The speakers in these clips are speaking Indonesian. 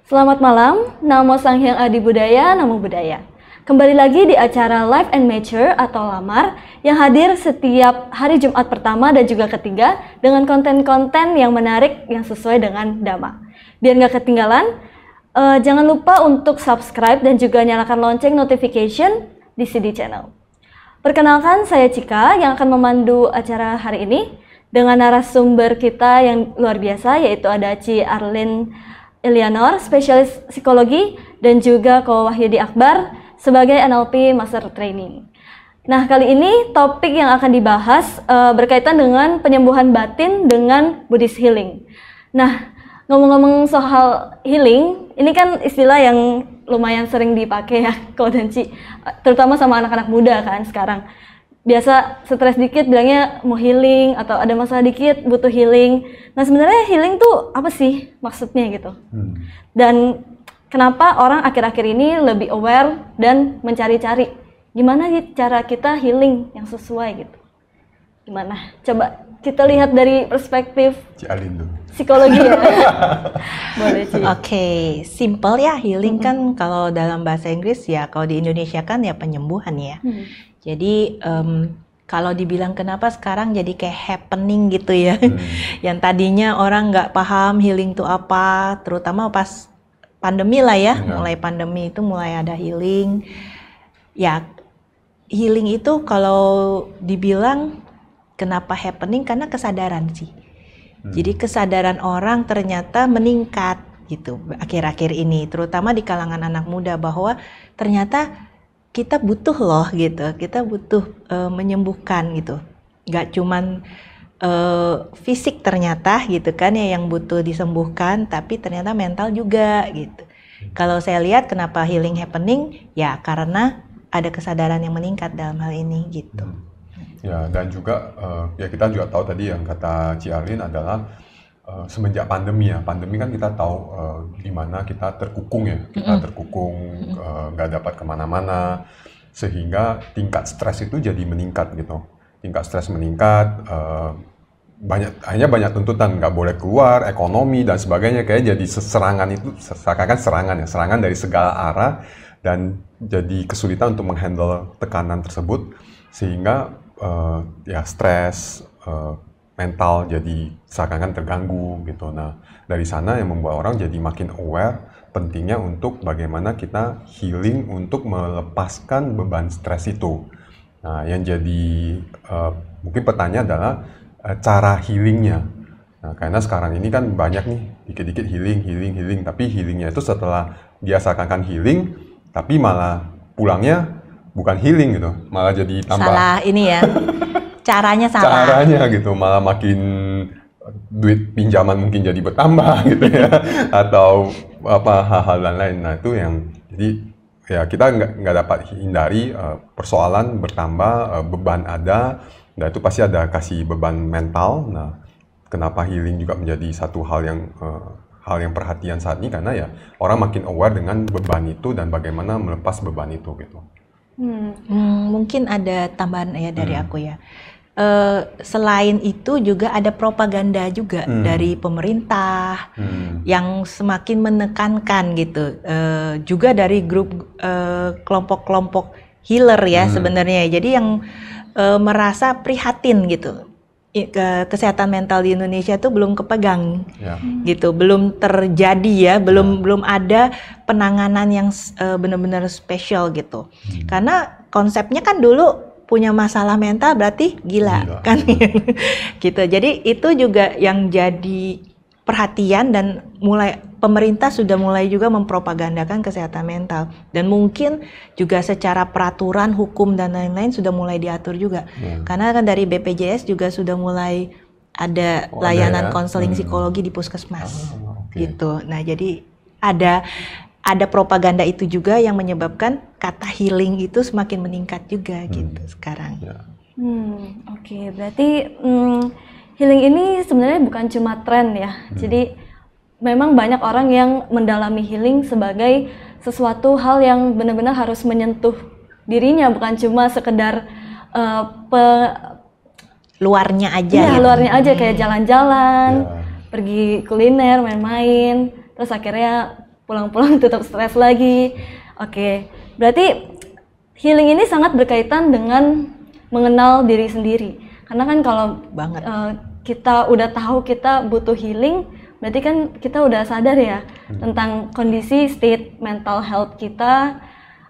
Selamat malam, Namo Sanghyang Adi Budaya, Namo Buddhaya. Kembali lagi di acara Life and Nature atau Lamar yang hadir setiap hari Jumat pertama dan juga ketiga dengan konten-konten yang menarik yang sesuai dengan Dhamma. Biar nggak ketinggalan, jangan lupa untuk subscribe dan juga nyalakan lonceng notification di CD Channel. Perkenalkan, saya Cika yang akan memandu acara hari ini dengan narasumber kita yang luar biasa, yaitu ada Ci Arlin Ilianor, spesialis psikologi, dan juga Ko Wahyudi Akbar sebagai NLP Master Training. Nah, kali ini topik yang akan dibahas berkaitan dengan penyembuhan batin dengan Buddhist healing. Nah, ngomong-ngomong soal healing, ini kan istilah yang lumayan sering dipakai ya, Ko dan Ci, terutama sama anak-anak muda kan sekarang. Biasa stres dikit bilangnya mau healing, atau ada masalah dikit butuh healing. Nah, sebenarnya healing tuh apa sih maksudnya gitu? Dan kenapa orang akhir-akhir ini lebih aware dan mencari-cari gimana cara kita healing yang sesuai gitu? Gimana? Coba kita lihat dari perspektif psikologi ya. Boleh, Ci. Oke, simple ya, healing kan kalau dalam bahasa Inggris ya, kalau di Indonesia kan ya penyembuhan ya. Jadi kalau dibilang kenapa sekarang jadi kayak happening gitu ya, yang tadinya orang nggak paham healing itu apa, terutama pas pandemi lah ya, mulai pandemi itu mulai ada healing. Ya, healing itu kalau dibilang kenapa happening karena kesadaran sih. Jadi kesadaran orang ternyata meningkat gitu akhir-akhir ini, terutama di kalangan anak muda, bahwa ternyata kita butuh loh gitu, kita butuh menyembuhkan gitu. Gak cuman fisik ternyata gitu kan ya yang butuh disembuhkan, tapi ternyata mental juga gitu. Kalau saya lihat kenapa healing happening, ya karena ada kesadaran yang meningkat dalam hal ini gitu. Ya, dan juga ya kita juga tahu tadi yang kata Ci Arlin adalah semenjak pandemi ya, pandemi kan kita tahu di mana kita terkukung ya, kita terkukung, nggak dapat kemana-mana, sehingga tingkat stres itu jadi meningkat gitu. Tingkat stres meningkat, banyak tuntutan, nggak boleh keluar, ekonomi dan sebagainya, kayak jadi serangan itu, seakan-akan serangan dari segala arah, dan jadi kesulitan untuk menghandle tekanan tersebut, sehingga ya stres, mental jadi seakan-akan terganggu gitu. Nah, dari sana yang membuat orang jadi makin aware pentingnya untuk bagaimana kita healing untuk melepaskan beban stres itu. Nah, yang jadi mungkin pertanyaan adalah cara healingnya. Nah, karena sekarang ini kan banyak nih dikit-dikit healing, tapi healingnya itu setelah dia seakan-akan healing, tapi malah pulangnya bukan healing gitu, malah jadi tambah salah ini ya. Caranya salah. Caranya gitu, malah makin duit pinjaman mungkin jadi bertambah gitu ya, atau apa hal-hal lain. Nah, itu yang jadi ya kita nggak dapat hindari persoalan bertambah, beban ada, dan itu pasti ada kasih beban mental. Nah, kenapa healing juga menjadi satu hal yang perhatian saat ini, karena ya orang makin aware dengan beban itu dan bagaimana melepas beban itu gitu. Mungkin ada tambahan ya dari aku ya. Selain itu juga ada propaganda juga dari pemerintah yang semakin menekankan gitu, juga dari grup kelompok-kelompok healer ya sebenarnya. Jadi yang merasa prihatin gitu, kesehatan mental di Indonesia tuh belum kepegang gitu, belum terjadi ya, belum ada penanganan yang benar-benar spesial gitu. Karena konsepnya kan dulu punya masalah mental berarti gila. Kan gitu. Jadi itu juga yang jadi perhatian, dan mulai pemerintah sudah mulai juga mempropagandakan kesehatan mental, dan mungkin juga secara peraturan hukum dan lain-lain sudah mulai diatur juga. Karena kan dari BPJS juga sudah mulai ada layanan konseling psikologi di puskesmas gitu. Nah, jadi ada propaganda itu juga yang menyebabkan kata healing itu semakin meningkat juga gitu sekarang. Oke, berarti healing ini sebenarnya bukan cuma tren ya. Jadi memang banyak orang yang mendalami healing sebagai sesuatu hal yang benar-benar harus menyentuh dirinya, bukan cuma sekedar luarnya aja. Iya, luarnya aja kayak jalan-jalan, pergi kuliner, main-main, terus akhirnya pulang-pulang tetap stres lagi. Oke, berarti healing ini sangat berkaitan dengan mengenal diri sendiri. Karena kan kalau Banget. Kita udah tahu kita butuh healing, berarti kan kita udah sadar ya tentang kondisi state mental health kita,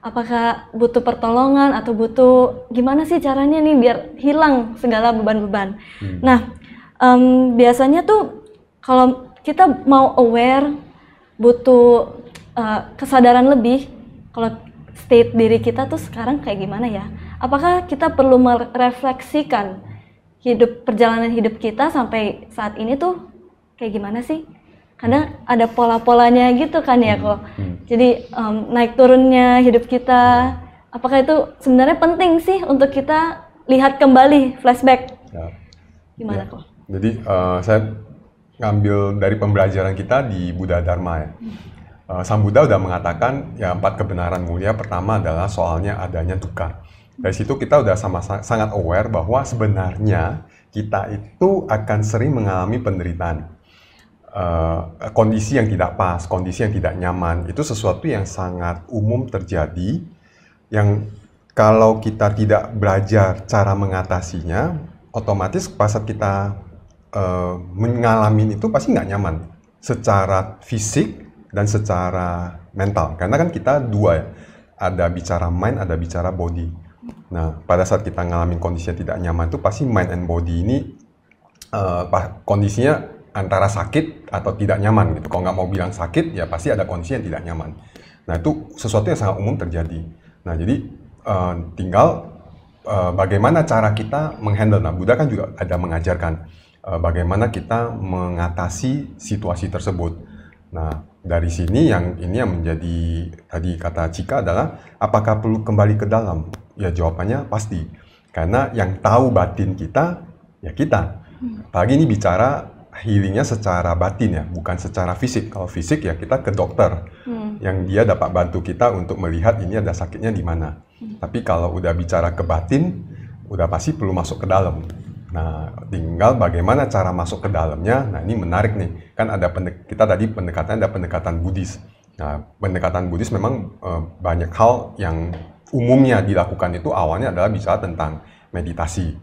apakah butuh pertolongan atau butuh gimana sih caranya nih biar hilang segala beban-beban. Nah, biasanya tuh kalau kita mau aware, butuh kesadaran lebih kalau state diri kita tuh sekarang kayak gimana ya? Apakah kita perlu merefleksikan perjalanan hidup kita sampai saat ini tuh kayak gimana sih? Karena ada pola-polanya gitu kan ya kok. Jadi naik turunnya hidup kita, apakah itu sebenarnya penting sih untuk kita lihat kembali, flashback? Gimana kok? Jadi saya ngambil dari pembelajaran kita di Buddha Dharma ya. Sang Buddha udah mengatakan ya 4 kebenaran mulia. Pertama adalah soalnya adanya dukkha. Dari situ kita udah sangat aware bahwa sebenarnya kita itu akan sering mengalami penderitaan. Kondisi yang tidak pas, kondisi yang tidak nyaman, itu sesuatu yang sangat umum terjadi, yang kalau kita tidak belajar cara mengatasinya, otomatis pas saat kita mengalami itu pasti nggak nyaman secara fisik dan secara mental. Karena kan kita dua ya, ada bicara mind, ada bicara body. Nah, pada saat kita ngalamin kondisi yang tidak nyaman itu pasti mind and body ini kondisinya antara sakit atau tidak nyaman gitu. Kalau nggak mau bilang sakit, ya pasti ada kondisi yang tidak nyaman. Nah, itu sesuatu yang sangat umum terjadi. Nah, jadi tinggal bagaimana cara kita menghandle. Nah, Buddha kan juga ada mengajarkan bagaimana kita mengatasi situasi tersebut. Nah, dari sini yang menjadi tadi kata Chika adalah apakah perlu kembali ke dalam? Ya jawabannya pasti. Karena yang tahu batin kita ya kita. Apalagi ini bicara healingnya secara batin ya, bukan secara fisik. Kalau fisik ya kita ke dokter yang dia dapat bantu kita untuk melihat ini ada sakitnya di mana. Tapi kalau udah bicara ke batin, udah pasti perlu masuk ke dalam. Nah, tinggal bagaimana cara masuk ke dalamnya. Nah, ini menarik nih. Kan ada kita tadi pendekatan ada pendekatan Buddhis. Nah, pendekatan Buddhis memang banyak hal yang umumnya dilakukan itu awalnya adalah bicara tentang meditasi.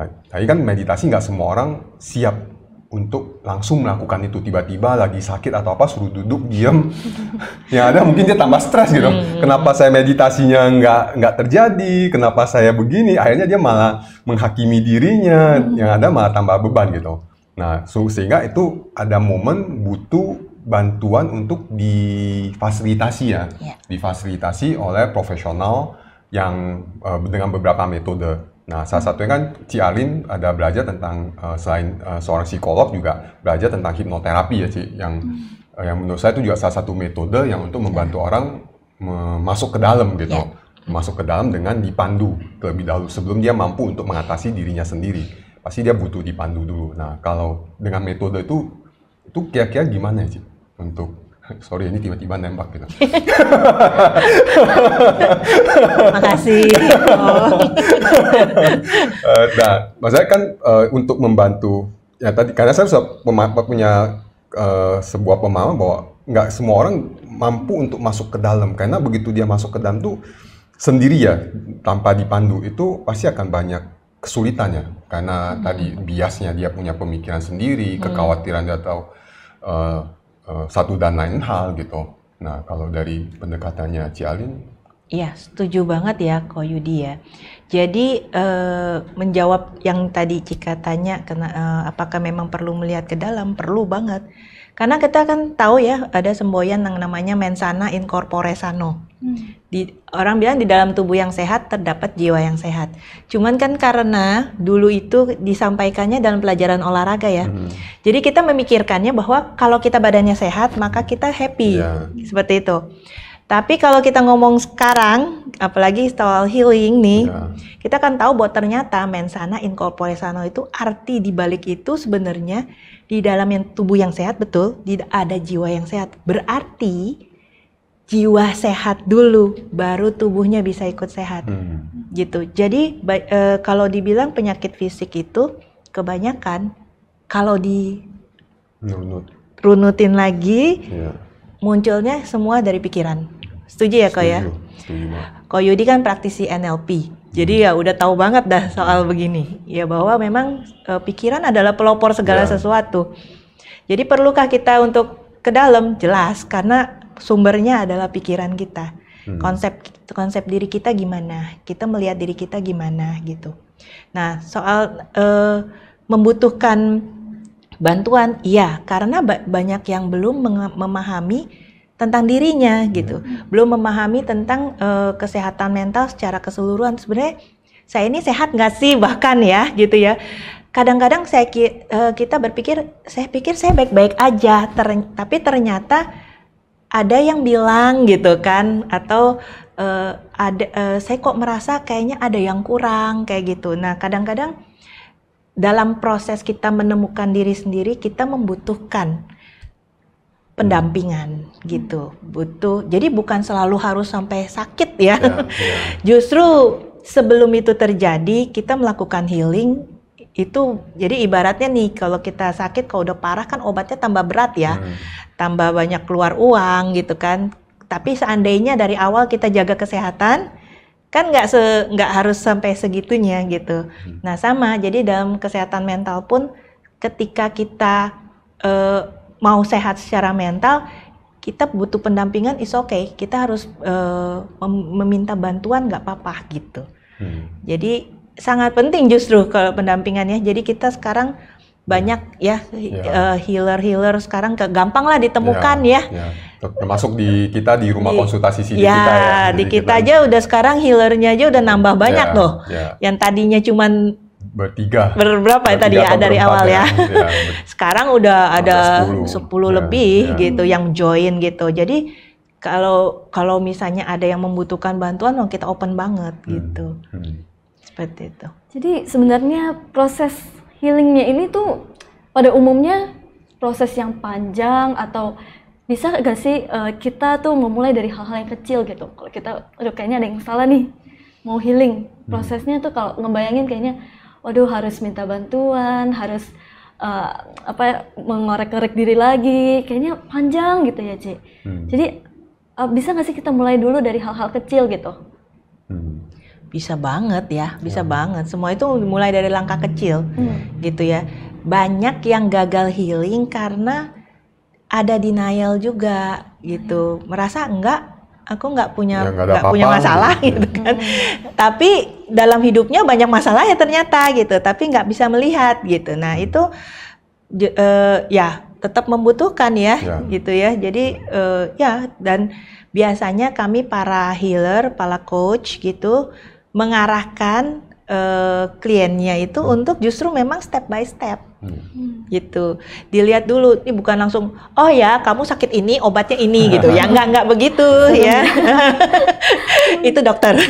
Nah, tapi kan meditasi nggak semua orang siap untuk langsung melakukan itu. Tiba-tiba lagi sakit atau apa suruh duduk diam, yang ada mungkin dia tambah stres gitu. Kenapa saya meditasinya nggak terjadi? Kenapa saya begini? Akhirnya dia malah menghakimi dirinya, yang ada malah tambah beban gitu. Nah, sehingga itu ada momen butuh bantuan untuk difasilitasi ya, difasilitasi oleh profesional yang dengan beberapa metode. Nah, salah satunya kan Cialin ada belajar tentang selain seorang psikolog juga belajar tentang hipnoterapi ya, Ci, yang menurut saya itu juga salah satu metode yang untuk membantu orang masuk ke dalam gitu, masuk ke dalam dengan dipandu terlebih dahulu sebelum dia mampu untuk mengatasi dirinya sendiri. Pasti dia butuh dipandu dulu. Nah, kalau dengan metode itu kira-kira gimana ya, Ci? Untuk sorry ini tiba-tiba nembak gitu. Makasih. Nah, maksudnya kan untuk membantu ya tadi karena saya punya sebuah pemahaman bahwa nggak semua orang mampu untuk masuk ke dalam, karena begitu dia masuk ke dalam tuh sendiri ya tanpa dipandu itu pasti akan banyak kesulitannya karena tadi biasnya dia punya pemikiran sendiri, kekhawatiran dia atau satu dan lain hal gitu. Nah, kalau dari pendekatannya Cialin? Iya, setuju banget ya Ko Yudi ya. Jadi menjawab yang tadi Cika tanya, apakah memang perlu melihat ke dalam? Perlu banget. Karena kita kan tahu ya ada semboyan yang namanya mens sana in corpore sano. Orang bilang di dalam tubuh yang sehat terdapat jiwa yang sehat. Cuman kan karena dulu itu disampaikannya dalam pelajaran olahraga ya. Jadi kita memikirkannya bahwa kalau kita badannya sehat maka kita happy. Seperti itu. Tapi kalau kita ngomong sekarang, apalagi soal healing nih, kita kan tahu bahwa ternyata mens sana in corpore sano itu arti dibalik itu sebenarnya di dalam tubuh yang sehat, betul, ada jiwa yang sehat. Berarti jiwa sehat dulu, baru tubuhnya bisa ikut sehat. Gitu. Jadi kalau dibilang penyakit fisik itu kebanyakan kalau di runutin lagi, munculnya semua dari pikiran. Setuju ya Ko ya? Setuju. Ko Yudi kan praktisi NLP. Jadi ya udah tahu banget dah soal begini. Ya bahwa memang pikiran adalah pelopor segala sesuatu. Jadi perlukah kita untuk ke dalam? Jelas, karena sumbernya adalah pikiran kita. Konsep diri kita gimana? Kita melihat diri kita gimana gitu. Nah, soal membutuhkan bantuan, iya, karena banyak yang belum memahami tentang dirinya gitu, belum memahami tentang kesehatan mental secara keseluruhan. Sebenarnya saya ini sehat nggak sih, bahkan ya gitu ya. Kadang-kadang kita berpikir, saya pikir saya baik-baik aja, tapi ternyata ada yang bilang gitu kan, atau saya kok merasa kayaknya ada yang kurang kayak gitu. Nah, kadang-kadang dalam proses kita menemukan diri sendiri, kita membutuhkan pendampingan gitu, jadi bukan selalu harus sampai sakit ya. Justru sebelum itu terjadi kita melakukan healing itu. Jadi ibaratnya nih, kalau kita sakit, kalau udah parah kan obatnya tambah berat ya, tambah banyak keluar uang gitu kan. Tapi seandainya dari awal kita jaga kesehatan, kan nggak harus sampai segitunya gitu. Nah sama, jadi dalam kesehatan mental pun ketika kita mau sehat secara mental, kita butuh pendampingan, is okay. Kita harus meminta bantuan, nggak apa-apa gitu. Jadi sangat penting justru kalau pendampingannya. Jadi kita sekarang banyak ya healer sekarang gampang lah ditemukan ya. Termasuk kita di rumah konsultasi CD ya, kita ya. Di kita aja udah sekarang healernya aja udah nambah banyak loh. Yang tadinya cuman berapa ya tadi ya dari awal ya. Sekarang udah ada 10 lebih gitu yang join gitu. Jadi kalau misalnya ada yang membutuhkan bantuan, kita open banget gitu. Seperti itu. Jadi sebenarnya proses healingnya ini tuh pada umumnya proses yang panjang, atau bisa gak sih kita tuh memulai dari hal-hal yang kecil gitu. Kalau kita, kayaknya ada yang salah nih, mau healing. Prosesnya tuh kalau ngebayangin kayaknya, waduh harus minta bantuan, harus mengorek-ngorek diri lagi, kayaknya panjang gitu ya, Ci. Jadi bisa nggak sih kita mulai dulu dari hal-hal kecil gitu? Bisa banget ya, bisa banget. Semua itu mulai dari langkah kecil, gitu ya. Banyak yang gagal healing karena ada denial juga, gitu. Merasa aku nggak punya masalah gitu kan. Tapi dalam hidupnya banyak masalah ya ternyata gitu, tapi nggak bisa melihat gitu. Nah itu ya tetap membutuhkan ya gitu ya. Jadi dan biasanya kami para healer, para coach gitu mengarahkan kliennya itu untuk justru memang step by step. Gitu, dilihat dulu, ini bukan langsung, oh ya kamu sakit ini obatnya ini gitu ya, nggak begitu ya. Itu dokter.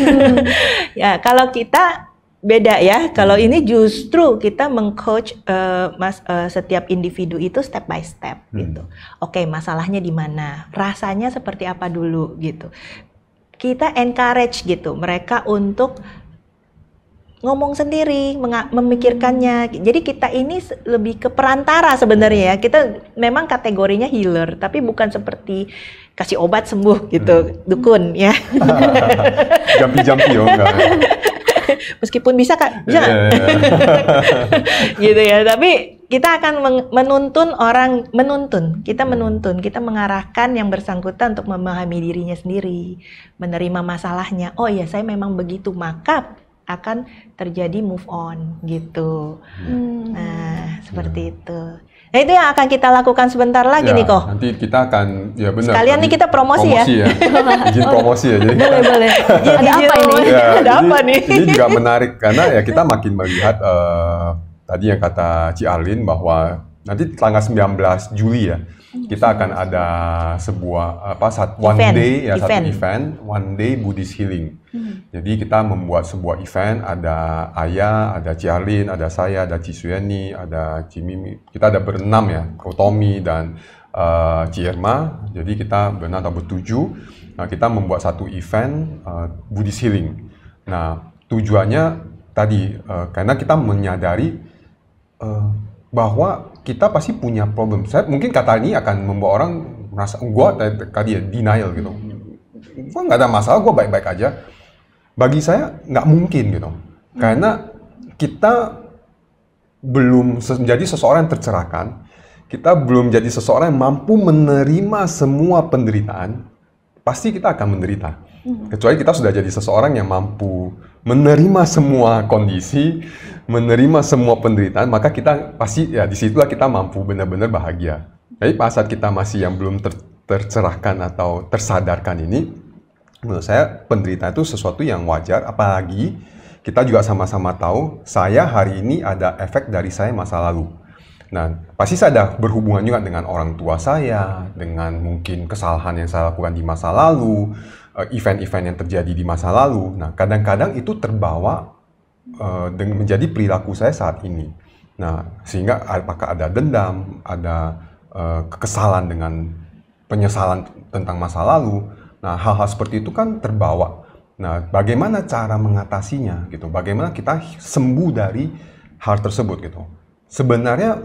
Ya kalau kita beda ya, kalau ini justru kita mengcoach setiap individu itu step by step gitu. Oke, masalahnya di mana, rasanya seperti apa dulu gitu. Kita encourage gitu mereka untuk ngomong sendiri, memikirkannya. Jadi kita ini lebih ke perantara sebenarnya ya. Kita memang kategorinya healer, tapi bukan seperti kasih obat sembuh gitu, dukun ya. Jampi-jampi ya enggak. Meskipun bisa Kak, bisa. Gitu ya. Tapi kita akan kita mengarahkan yang bersangkutan untuk memahami dirinya sendiri, menerima masalahnya. Oh ya, saya memang begitu, maka akan terjadi move on gitu. Nah, seperti itu. Nah, itu yang akan kita lakukan sebentar lagi nih kok. Nanti kita akan, ya benar. Sekalian nih kita promosi ya. Izin promosi ya. Jadi, boleh. Ada apa ini? Ada apa nih? Ini juga menarik karena ya kita makin melihat tadi yang kata Ci Arlin bahwa nanti tanggal 19 Juli ya. Kita akan ada sebuah satu event one day Buddhist healing. Jadi kita membuat sebuah event, ada Ayah, ada Ci Arlin, ada saya, ada Ci Suyani, ada Ci Mimi. Kita ada berenam ya, Tommy dan Ci Irma. Jadi kita berenam atau bertujuh. Nah, kita membuat satu event Buddhist healing. Nah, tujuannya tadi karena kita menyadari bahwa kita pasti punya problem. Saya mungkin kata ini akan membawa orang merasa gue tadi ya denial gitu. Gue nggak ada masalah, gue baik-baik aja. Bagi saya nggak mungkin gitu, karena kita belum menjadi seseorang yang tercerahkan, kita belum jadi seseorang yang mampu menerima semua penderitaan, pasti kita akan menderita. Kecuali kita sudah jadi seseorang yang mampu menerima semua kondisi, menerima semua penderitaan, maka kita pasti ya disitulah kita mampu benar-benar bahagia. Jadi pada saat kita masih yang belum tercerahkan atau tersadarkan ini, menurut saya penderitaan itu sesuatu yang wajar, apalagi kita juga sama-sama tahu saya hari ini ada efek dari saya masa lalu. Nah, pasti saya ada berhubungan juga dengan orang tua saya, dengan mungkin kesalahan yang saya lakukan di masa lalu, event-event yang terjadi di masa lalu. Nah, kadang-kadang itu terbawa menjadi perilaku saya saat ini. Nah, sehingga apakah ada dendam, ada kekesalan dengan penyesalan tentang masa lalu. Nah, hal-hal seperti itu kan terbawa. Nah, bagaimana cara mengatasinya gitu? Bagaimana kita sembuh dari hal tersebut gitu? Sebenarnya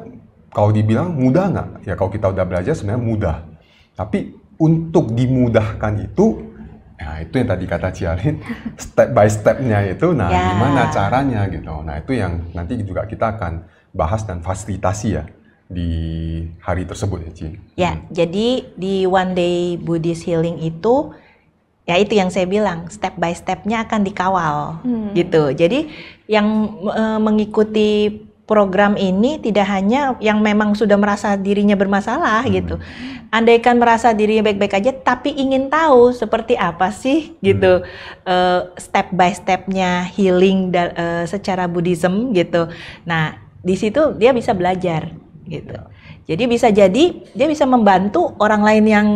kalau dibilang mudah nggak? Ya kalau kita udah belajar sebenarnya mudah. Tapi untuk dimudahkan itu, nah itu yang tadi kata Cialin, step by step-nya itu, nah gimana caranya gitu. Nah itu yang nanti juga kita akan bahas dan fasilitasi ya di hari tersebut ya Ci. Ya, jadi di One Day Buddhist Healing itu, ya itu yang saya bilang, step by step-nya akan dikawal gitu. Jadi yang mengikuti program ini tidak hanya yang memang sudah merasa dirinya bermasalah gitu. Andaikan merasa dirinya baik-baik aja, tapi ingin tahu seperti apa sih gitu step by step-nya healing secara Buddhism gitu. Nah, di situ dia bisa belajar gitu. Jadi bisa jadi dia bisa membantu orang lain yang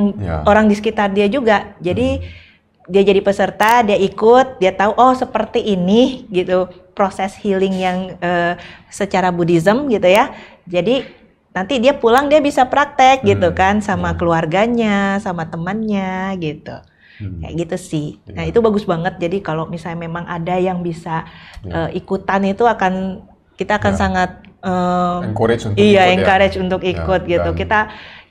orang di sekitar dia juga. Jadi dia jadi peserta, dia ikut, dia tahu oh seperti ini gitu proses healing yang secara Buddhism gitu ya. Jadi nanti dia pulang dia bisa praktek gitu kan sama keluarganya, sama temannya gitu. Kayak gitu sih. Nah, itu bagus banget. Jadi kalau misalnya memang ada yang bisa ikutan itu kita akan sangat encourage untuk ikut, encourage untuk ikut gitu.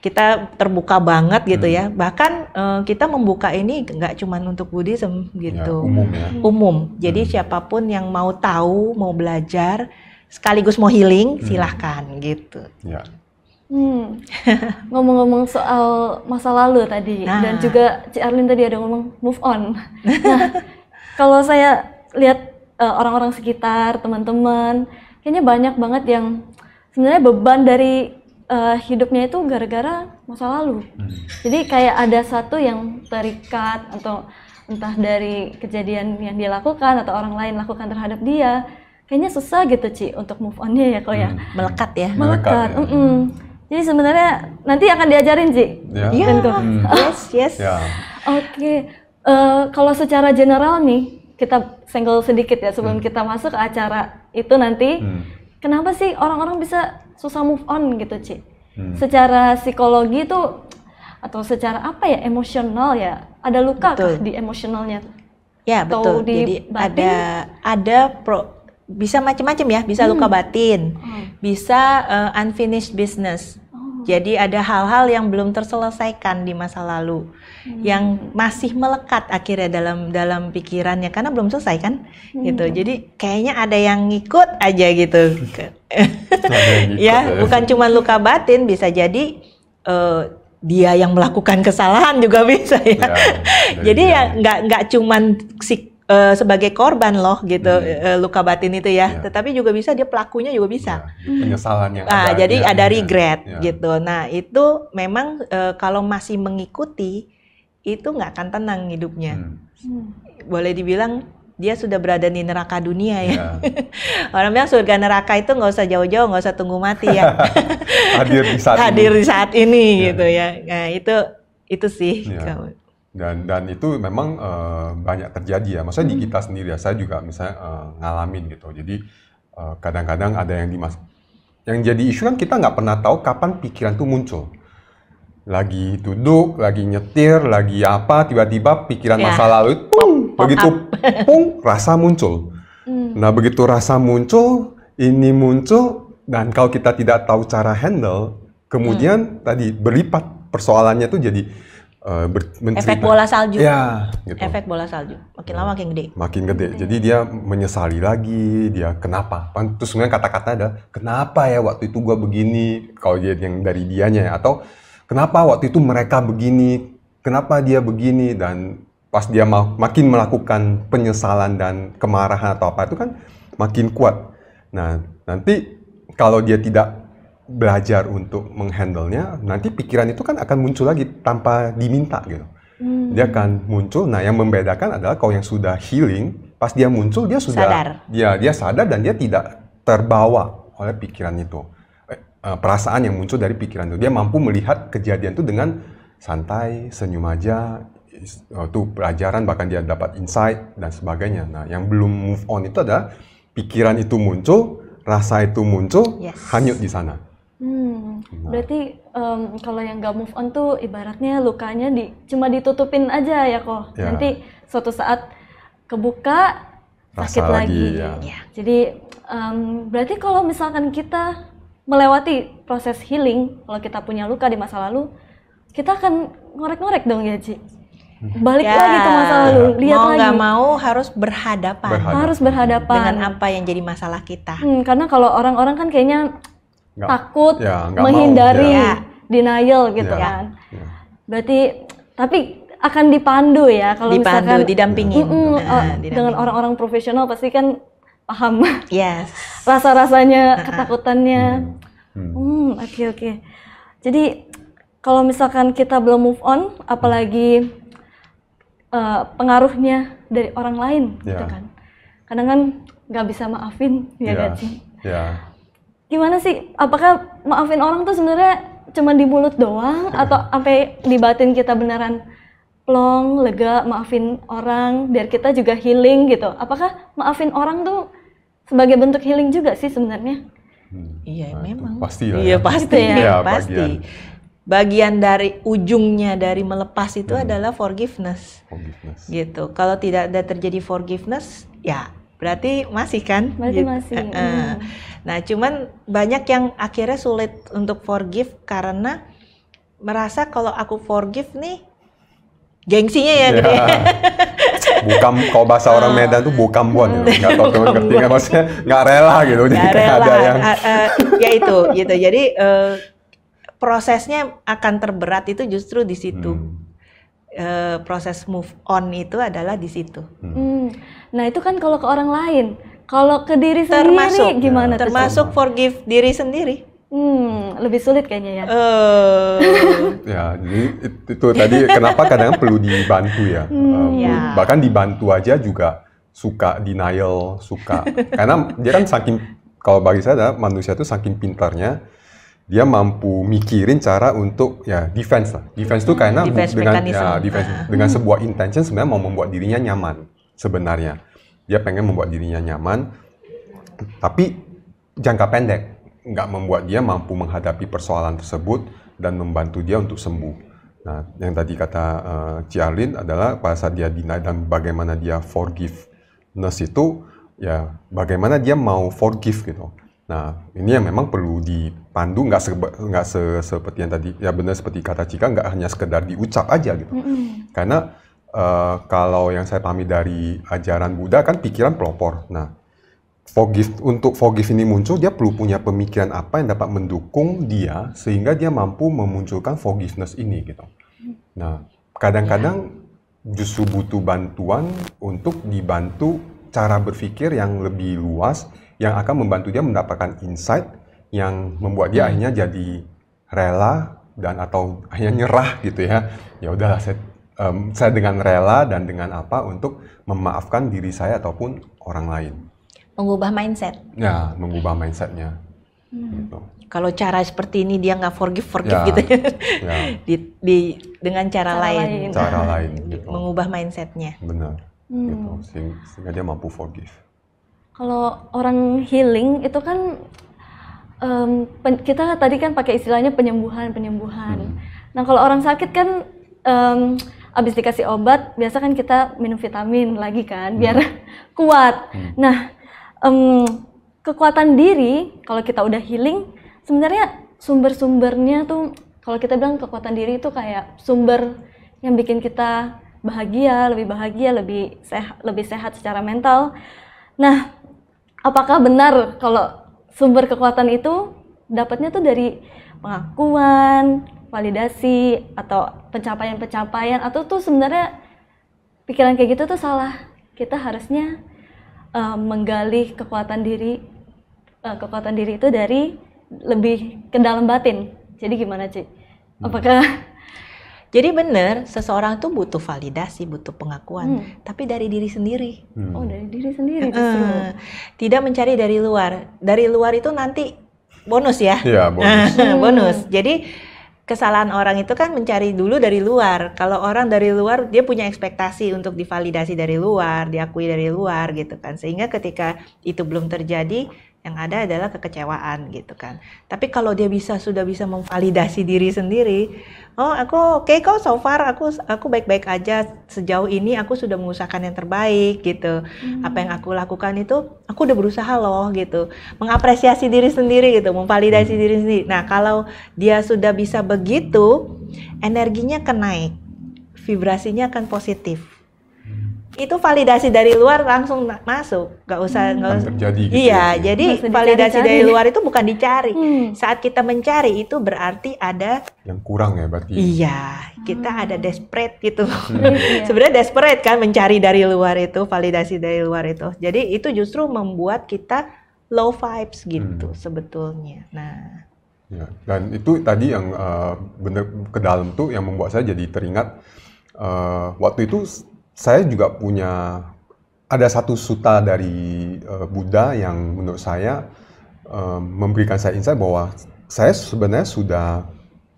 Kita terbuka banget gitu ya. Bahkan kita membuka ini nggak cuma untuk Buddhism gitu. Umum. Jadi siapapun yang mau tahu, mau belajar, sekaligus mau healing, silahkan gitu. Ngomong-ngomong soal masa lalu tadi, dan juga Ci Arlin tadi ada ngomong move on. Nah, kalau saya lihat orang-orang sekitar, teman-teman, kayaknya banyak banget yang sebenarnya beban dari hidupnya itu gara-gara masa lalu. Jadi kayak ada satu yang terikat atau entah dari kejadian yang dia lakukan atau orang lain lakukan terhadap dia. Kayaknya susah gitu Ci untuk move on-nya ya kok ya. Melekat ya. Melekat. Jadi sebenarnya nanti akan diajarin Ci. Yes. Oke. Kalau secara general nih kita senggol sedikit ya sebelum kita masuk ke acara itu nanti. Kenapa sih orang-orang bisa susah move on gitu Ci? Secara psikologi itu atau secara apa ya emosional ya? Ada luka kah di emosionalnya? Ya betul. Jadi ada bisa macam-macam ya. Bisa luka batin, bisa unfinished business. Jadi ada hal-hal yang belum terselesaikan di masa lalu, yang masih melekat akhirnya dalam pikirannya karena belum selesai kan, gitu. Jadi kayaknya ada yang ngikut aja gitu. Bukan cuma luka batin, bisa jadi dia yang melakukan kesalahan juga bisa ya. Jadi ya nggak cuman sebagai korban loh gitu luka batin itu ya, tetapi juga bisa dia pelakunya juga bisa. Penyesalan yang jadi ada regret gitu. Nah itu memang kalau masih mengikuti itu nggak akan tenang hidupnya. Boleh dibilang dia sudah berada di neraka dunia ya. Orang bilang surga neraka itu nggak usah jauh-jauh, nggak usah tunggu mati ya. Hadir di saat ini gitu ya. Nah itu sih. Dan itu memang banyak terjadi ya. Maksudnya di kita sendiri ya. Saya juga misalnya ngalamin gitu. Jadi kadang-kadang ada yang jadi isu kan kita nggak pernah tahu kapan pikiran itu muncul. Lagi duduk, lagi nyetir, lagi apa, tiba-tiba pikiran masa lalu itu begitu rasa muncul. Nah begitu rasa muncul, ini muncul, dan kalau kita tidak tahu cara handle, kemudian tadi berlipat persoalannya tuh jadi efek bola salju. Ya, gitu. Efek bola salju. Makin lama makin gede. Makin gede. Jadi dia menyesali lagi, dia kenapa? Terus sebenarnya kata-kata ada, kenapa ya waktu itu gua begini? Kalau dia yang dari dianya ya, atau kenapa waktu itu mereka begini? Kenapa dia begini? Dan pas dia makin melakukan penyesalan dan kemarahan atau apa itu kan makin kuat. Nah, nanti kalau dia tidak belajar untuk menghandle-nya, nanti pikiran itu kan akan muncul lagi tanpa diminta gitu. Dia akan muncul. Nah, yang membedakan adalah kalau yang sudah healing, pas dia muncul dia sudah sadar. Dia sadar dan dia tidak terbawa oleh pikiran itu. Perasaan yang muncul dari pikiran itu. Dia mampu melihat kejadian itu dengan santai, senyum aja. Itu pelajaran, bahkan dia dapat insight dan sebagainya. Nah, yang belum move on itu adalah pikiran itu muncul, rasa itu muncul, hanyut di sana. Berarti kalau yang nggak move on tuh ibaratnya lukanya cuma ditutupin aja ya kok. Ya. Nanti suatu saat kebuka sakit lagi. Ya. Jadi berarti kalau misalkan kita melewati proses healing, kalau kita punya luka di masa lalu, kita akan ngorek-ngorek dong ya Ci. Balik lagi ke masa lalu, lihat mau lagi. nggak mau harus berhadapan. Harus berhadapan dengan apa yang jadi masalah kita. Karena kalau orang-orang kan kayaknya takut, nggak menghindari, mau, denial gitu kan. Berarti, tapi akan dipandu ya kalau misalkan didampingin. Dengan orang-orang profesional pasti kan paham. Yes. Rasa-rasanya, ketakutannya. Oke. Jadi kalau misalkan kita belum move on, apalagi pengaruhnya dari orang lain, gitu kan. Kadang kan nggak bisa maafin, ya kan sih. Gimana sih? Apakah maafin orang tuh sebenarnya cuma di mulut doang, atau sampai di batin kita beneran plong, lega, maafin orang, biar kita juga healing gitu? Apakah maafin orang tuh sebagai bentuk healing juga sih sebenarnya? Iya, memang. Pasti lah. Iya, pasti ya. Ya, pasti. Bagian dari ujungnya dari melepas itu adalah forgiveness. Gitu. Kalau tidak ada terjadi forgiveness, ya berarti masih kan? Berarti gitu. masih. Nah, cuman banyak yang akhirnya sulit untuk forgive karena merasa kalau aku forgive nih, gengsinya ya gitu ya. Bukan, kalau bahasa orang Medan tuh bukan gitu. Nggak tahu teman ngerti nggak, maksudnya nggak rela gitu. Jadi ada yang ya itu gitu. Jadi prosesnya akan terberat itu justru di situ. Proses move on itu adalah di situ. Nah itu kan kalau ke orang lain. Kalau ke diri sendiri gimana? Termasuk forgive diri sendiri. Lebih sulit kayaknya ya. Ya, jadi itu tadi kenapa kadang perlu dibantu ya. Bahkan dibantu aja juga suka denial, karena dia kan saking, kalau bagi saya manusia itu saking pintarnya, dia mampu mikirin cara untuk defense lah. Defense itu karena dengan sebuah intention sebenarnya mau membuat dirinya nyaman sebenarnya. Dia pengen membuat dirinya nyaman, tapi jangka pendek, nggak membuat dia mampu menghadapi persoalan tersebut dan membantu dia untuk sembuh. Nah, yang tadi kata Cialin adalah pada saat dia deny dan bagaimana dia forgiveness itu, ya bagaimana dia mau forgive gitu. Nah, ini yang memang perlu dipandu, nggak seperti yang tadi, ya benar seperti kata Cika, nggak hanya sekedar diucap aja gitu. Karena kalau yang saya pahami dari ajaran Buddha kan pikiran pelopor. Nah, untuk forgive ini muncul, dia perlu punya pemikiran apa yang dapat mendukung dia sehingga dia mampu memunculkan forgiveness ini gitu. Nah, kadang-kadang justru butuh bantuan untuk dibantu cara berpikir yang lebih luas yang akan membantu dia mendapatkan insight yang membuat dia akhirnya jadi rela dan atau akhirnya nyerah gitu ya. Ya udahlah, saya dengan rela dan dengan apa untuk memaafkan diri saya ataupun orang lain. Mengubah mindset. Ya, mengubah mindsetnya. Gitu. Kalau cara seperti ini dia nggak forgive gitu ya. Dengan cara lain. Cara lain. Gitu. Mengubah mindsetnya. Benar. Gitu. Sehingga dia mampu forgive. Kalau orang healing itu kan kita tadi kan pakai istilahnya penyembuhan. Nah kalau orang sakit kan abis dikasih obat, biasa kan kita minum vitamin lagi kan, biar kuat. Nah, kekuatan diri, kalau kita udah healing, sebenarnya sumber-sumbernya tuh kalau kita bilang kekuatan diri itu kayak sumber yang bikin kita bahagia, lebih sehat secara mental. Nah, apakah benar kalau sumber kekuatan itu dapatnya tuh dari pengakuan, validasi, atau pencapaian-pencapaian, atau tuh sebenarnya pikiran kayak gitu tuh salah? Kita harusnya menggali kekuatan diri itu dari lebih ke dalam batin. Jadi gimana, Ci? Apakah Jadi benar, seseorang tuh butuh validasi, butuh pengakuan, tapi dari diri sendiri. Oh, dari diri sendiri justru. Tidak mencari dari luar. Dari luar itu nanti bonus ya. Iya, bonus. Bonus. Jadi kesalahan orang itu kan mencari dulu dari luar. Kalau orang dari luar, dia punya ekspektasi untuk divalidasi dari luar, diakui dari luar gitu kan. Sehingga ketika itu belum terjadi, yang ada adalah kekecewaan gitu kan. Tapi kalau dia sudah bisa memvalidasi diri sendiri, oh aku oke kok, so far aku baik-baik aja, sejauh ini aku sudah mengusahakan yang terbaik gitu. Apa yang aku lakukan itu aku udah berusaha loh gitu. Mengapresiasi diri sendiri gitu, memvalidasi diri sendiri. Nah, kalau dia sudah bisa begitu, energinya akan naik. Vibrasinya akan positif. Itu validasi dari luar langsung masuk, nggak usah terjadi gitu. Iya, ya. jadi validasi dari luar itu bukan dicari. Saat kita mencari itu berarti ada yang kurang ya berarti. Iya, kita ada desperate gitu. Sebenarnya desperate kan mencari dari luar itu, validasi dari luar itu. Jadi itu justru membuat kita low vibes gitu sebetulnya. Nah, ya, dan itu tadi yang bener ke dalam tuh yang membuat saya jadi teringat waktu itu saya juga ada satu sutta dari Buddha yang menurut saya memberikan saya insight bahwa saya sebenarnya sudah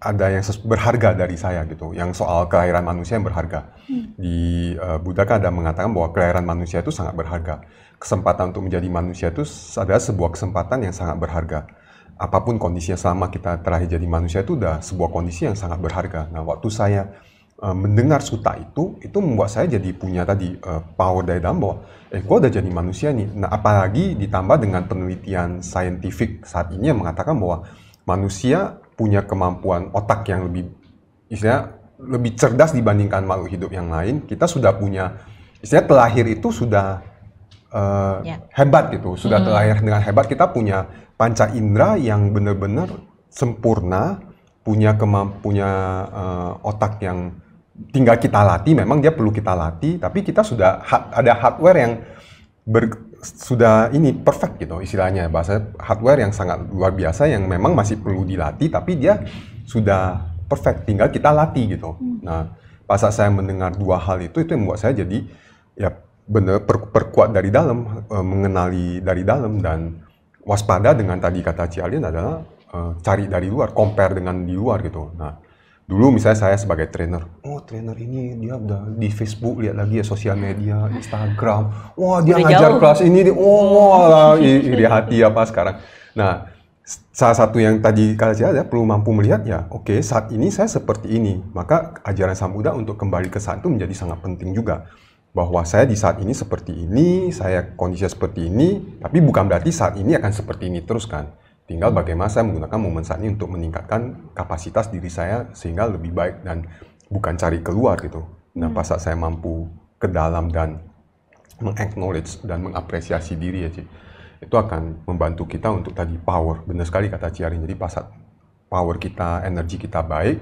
ada yang berharga dari saya gitu, yang soal kelahiran manusia yang berharga. Di Buddha kan ada mengatakan bahwa kelahiran manusia itu sangat berharga. Kesempatan untuk menjadi manusia itu adalah sebuah kesempatan yang sangat berharga. Apapun kondisinya selama kita terlahir jadi manusia itu udah sebuah kondisi yang sangat berharga. Nah, waktu saya mendengar sutta itu membuat saya jadi punya tadi power dari dalam bahwa gue udah jadi manusia nih. Nah, apalagi ditambah dengan penelitian saintifik saat ini yang mengatakan bahwa manusia punya kemampuan otak yang lebih cerdas dibandingkan makhluk hidup yang lain. Kita sudah punya terlahir itu sudah hebat gitu, sudah terlahir dengan hebat. Kita punya panca indera yang benar-benar sempurna, punya otak yang tinggal kita latih. Memang dia perlu kita latih, tapi kita sudah ada hardware yang sudah perfect gitu istilahnya, bahasa hardware yang sangat luar biasa yang memang masih perlu dilatih, tapi dia sudah perfect, tinggal kita latih gitu. Nah, pas saya mendengar dua hal itu yang membuat saya jadi ya benar perkuat dari dalam, mengenali dari dalam, dan waspada dengan tadi kata Cialin adalah cari dari luar, compare dengan di luar gitu. Nah, dulu misalnya saya sebagai trainer, trainer ini dia udah di Facebook, lihat lagi ya sosial media, Instagram, wah dia ngajar kelas ini, iri hati apa sekarang. Nah, salah satu yang tadi kata saya perlu mampu melihat ya, oke, saat ini saya seperti ini, maka ajaran Sang Buddha untuk kembali ke saat itu menjadi sangat penting juga. Bahwa saya di saat ini seperti ini, saya kondisinya seperti ini, tapi bukan berarti saat ini akan seperti ini terus kan. Tinggal bagaimana saya menggunakan momen saat ini untuk meningkatkan kapasitas diri saya sehingga lebih baik dan bukan cari keluar gitu. Nah, pas saat saya mampu ke dalam dan meng-acknowledge dan mengapresiasi diri ya, Ci, itu akan membantu kita untuk tadi power. Benar sekali kata Ciarin. Jadi pas saat power kita, energi kita baik,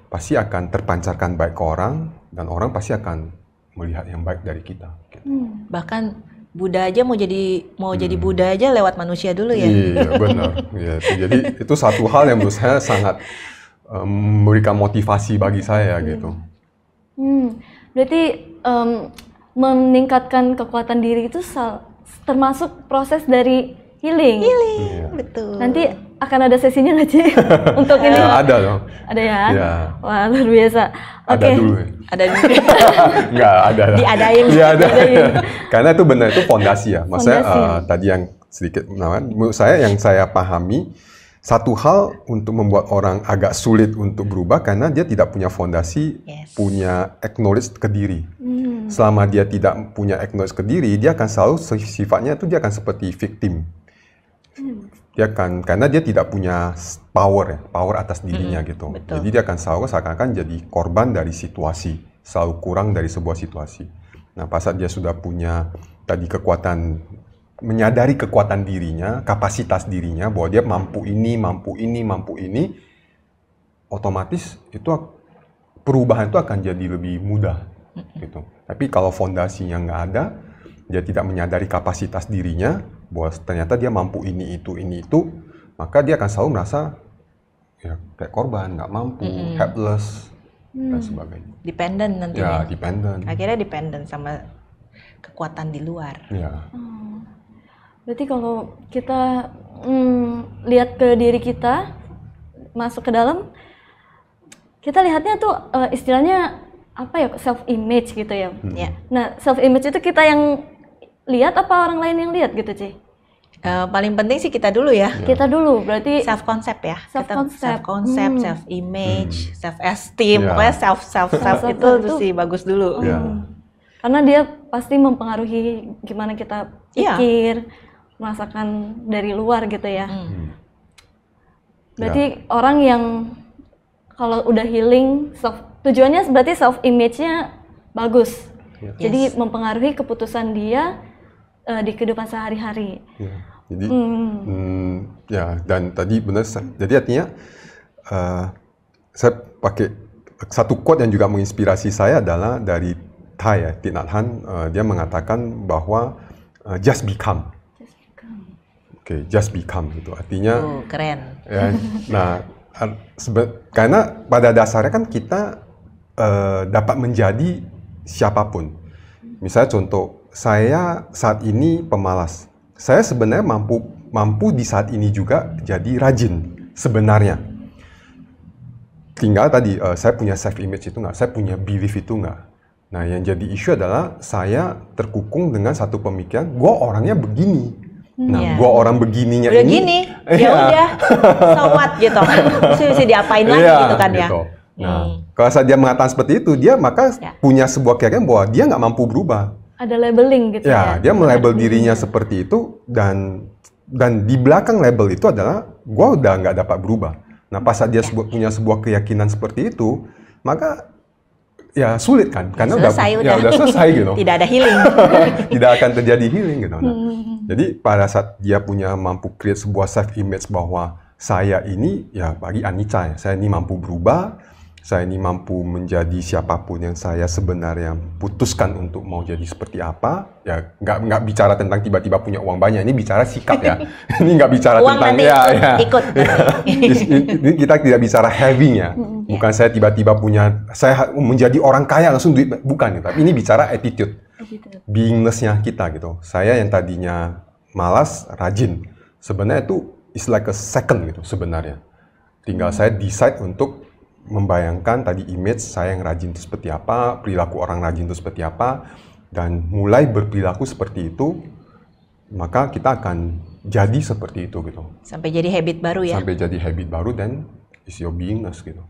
pasti akan terpancarkan baik ke orang, dan orang pasti akan melihat yang baik dari kita. Gitu. Bahkan Buddha aja mau jadi Buddha aja lewat manusia dulu ya. Iya, benar. Ya, jadi itu satu hal yang menurut saya sangat memberikan motivasi bagi saya gitu. Berarti meningkatkan kekuatan diri itu termasuk proses dari healing. Iya. Betul. Nanti akan ada sesinya nggak sih untuk ini? Ada dong. Ada ya? Ya. Wah, luar biasa. Ada dulu ya? Ada dulu. Nggak, ada. Diadain. Karena itu benar, itu fondasi ya. Maksudnya tadi yang sedikit, menurut saya yang saya pahami, satu hal untuk membuat orang agak sulit untuk berubah karena dia tidak punya fondasi, punya acknowledge ke diri. Selama dia tidak punya acknowledge ke diri, dia akan selalu sifatnya itu dia akan seperti victim. karena dia tidak punya power atas dirinya gitu. Betul. Jadi dia akan selalu seakan-akan jadi korban dari situasi, selalu kurang dari sebuah situasi. Nah, pas saat dia sudah punya tadi kekuatan, menyadari kekuatan dirinya, kapasitas dirinya bahwa dia mampu ini, otomatis itu perubahan itu akan jadi lebih mudah gitu. Tapi kalau fondasinya nggak ada, dia tidak menyadari kapasitas dirinya bahwa ternyata dia mampu ini itu, maka dia akan selalu merasa ya kayak korban, nggak mampu, helpless dan sebagainya. Dependent nantinya. Ya, dependent. Akhirnya dependent sama kekuatan di luar. Ya. Berarti kalau kita lihat ke diri kita, masuk ke dalam, kita lihatnya tuh istilahnya apa ya, self image gitu ya. Ya. Nah, self image itu kita yang lihat apa orang lain yang lihat gitu, Ci? Paling penting sih kita dulu ya. Kita dulu, berarti Self concept ya. Self-concept. Self image, self esteem, Ya. pokoknya self Self-concept itu itu sih bagus dulu. Ya. karena dia pasti mempengaruhi gimana kita Iya. pikir, merasakan dari luar gitu ya. Berarti Ya. orang yang kalau udah healing, tujuannya berarti self image-nya bagus. Ya. Jadi mempengaruhi keputusan dia di kehidupan sehari-hari. Ya. Jadi, ya, dan tadi benar. Jadi artinya saya pakai satu quote yang juga menginspirasi saya adalah dari Thich Nhat Hanh. Dia mengatakan bahwa just become. Oke, just become gitu. Artinya, Keren. ya, nah, karena pada dasarnya kan kita dapat menjadi siapapun. Misalnya contoh, saya saat ini pemalas. Saya sebenarnya mampu di saat ini juga jadi rajin sebenarnya. Tinggal tadi saya punya self image itu nggak, saya punya belief itu nggak. Nah, yang jadi isu adalah saya terkukung dengan satu pemikiran, gue orangnya begini. Nah, Iya. gue orang begininya Udah ini. gini, ya Iya. udah, so what gitu. Bisa diapain lagi Iya, gitu kan ya. gitu. Nah, kalau saat dia mengatakan seperti itu, dia maka Ya. punya sebuah keyakinan bahwa dia nggak mampu berubah. Ada labeling gitu ya. Ya, dia melabel dirinya seperti itu, dan di belakang label itu adalah gue udah nggak dapat berubah. Nah, pas saat dia punya sebuah keyakinan seperti itu, maka ya sulit kan, karena Selesai udah selesai gitu. Tidak ada healing. Tidak akan terjadi healing gitu. Nah, jadi pada saat dia punya mampu create sebuah self image bahwa saya ini ya bagi anicca, ya, saya ini mampu berubah, saya ini mampu menjadi siapapun yang saya sebenarnya putuskan untuk mau jadi seperti apa. Ya nggak bicara tentang tiba-tiba punya uang banyak, ini bicara sikap ya. Ini nggak bicara Uang tentang nanti ikut. Ini kita tidak bicara having ya. Bukan saya tiba-tiba saya menjadi orang kaya langsung duit, bukan. Tapi ini bicara attitude, beingness-nya kita gitu. Saya yang tadinya malas, rajin. Sebenarnya itu is like a second gitu sebenarnya. Tinggal saya decide untuk membayangkan tadi image saya yang rajin itu seperti apa, perilaku orang rajin itu seperti apa, dan mulai berperilaku seperti itu, maka kita akan jadi seperti itu gitu. Sampai jadi habit baru ya. Sampai jadi habit baru dan is your beingness gitu.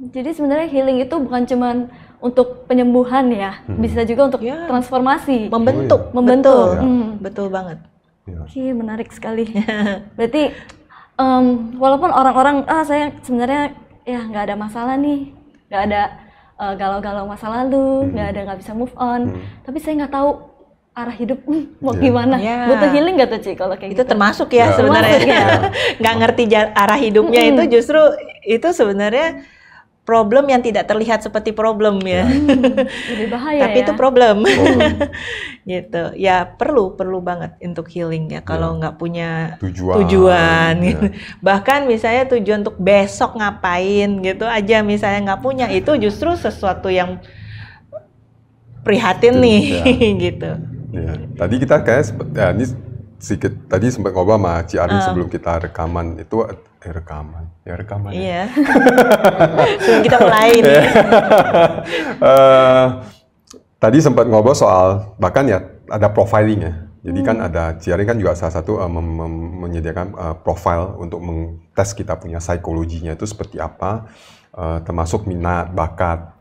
Jadi sebenarnya healing itu bukan cuman untuk penyembuhan ya, bisa juga untuk Ya. transformasi, Membentuk. membentuk. Betul. Betul banget. Ya. Oke, menarik sekali. Berarti walaupun orang-orang saya sebenarnya ya nggak ada masalah nih, nggak ada galau-galau masa lalu, nggak bisa move on, tapi saya nggak tahu arah hidup mau gimana. Ya. Butuh healing nggak tuh, Ci, kalau kayak Itu gitu? termasuk ya Ya. sebenarnya. Termasuk ya. Nggak ngerti arah hidupnya itu justru itu sebenarnya problem yang tidak terlihat seperti problem ya. Lebih bahaya. Tapi ya. itu problem. Gitu. Ya perlu banget untuk healing ya kalau nggak punya tujuan Ya. gitu. Bahkan misalnya tujuan untuk besok ngapain gitu aja misalnya nggak punya, itu justru sesuatu yang prihatin nih gitu. Ya. Tadi kita kayak ini sedikit tadi sempat ngobrol sama Ci Arin sebelum kita rekaman itu rekaman. Iya. Sebelum kita mulai nih. Tadi sempat ngobrol soal bahkan ya ada profiling ya. Jadi kan ada Ci Arin kan juga salah satu menyediakan profile untuk mengtes kita punya psikologinya itu seperti apa, termasuk minat, bakat,